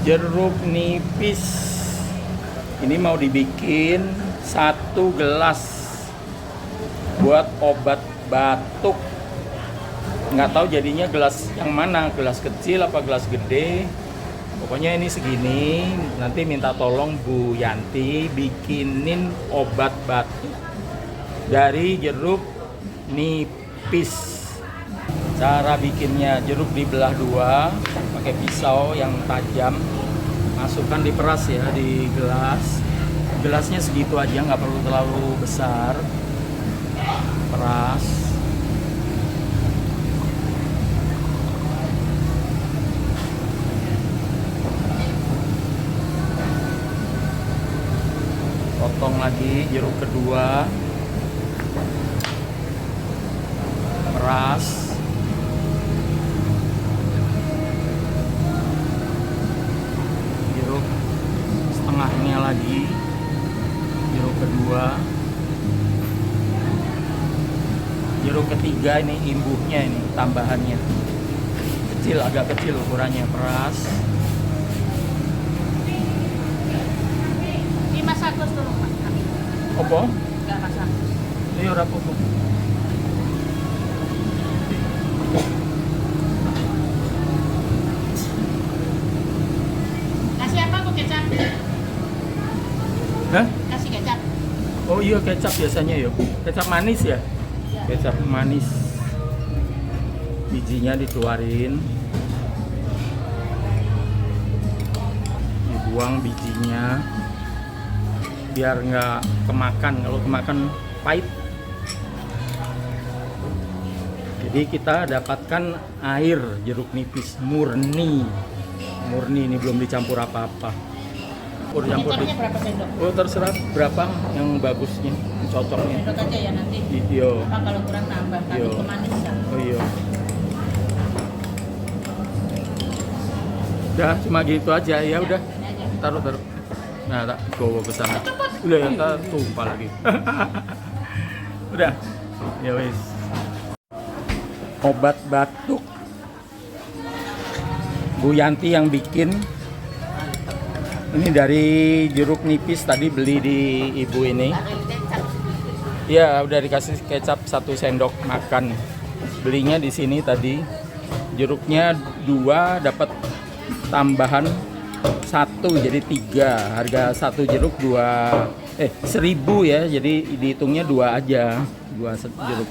Jeruk nipis ini mau dibikin 1 gelas buat obat batuk. Nggak tahu jadinya gelas yang mana, gelas kecil apa gelas gede. Pokoknya ini segini. Nanti minta tolong Bu Yanti bikinin obat batuk dari jeruk nipis. Cara bikinnya, jeruk dibelah 2 pakai pisau yang tajam, masukkan diperas ya di gelas. Gelasnya segitu aja, nggak perlu terlalu besar. Peras. Potong lagi jeruk kedua. Peras. Jeruk setengahnya lagi. Jeruk kedua. Jeruk ketiga ini imbuhnya, ini tambahannya. Kecil, agak kecil ukurannya. Peras. Ini masak terus dulu, Pak. Apa? Enggak masak. Ini ora apa-apa. Kasih apa, Bu, kecap? Hah? Kasih kecap. Oh iya, kecap biasanya ya. Kecap manis ya? Kecap manis. Bijinya dikeluarin. Dibuang bijinya. Biar nggak kemakan. Kalau kemakan pahit. Jadi kita dapatkan air jeruk nipis murni. Murni, ini belum dicampur apa-apa. Campur Kecapnya berapa sendok? Oh, terserah berapa yang bagusnya, yang cocoknya. Sendok aja ya nanti. Iya. Apa kalau kurang nambah, Iya. tapi kemanisan. Oh iya. Udah cuma gitu aja ya udah. Ini aja. Taruh. Nah, tak bawa ke sana. Udah ya, tak tumpah lagi. Udah. Ya wis. Obat batuk. Bu Yanti yang bikin. Ini dari jeruk nipis, tadi beli di ibu ini. Iya, udah dikasih kecap 1 sendok makan. Belinya di sini tadi. Jeruknya 2 dapat tambahan 1 jadi 3. Harga 1 jeruk 1.000 ya. Jadi dihitungnya 2 aja. 2 jeruk.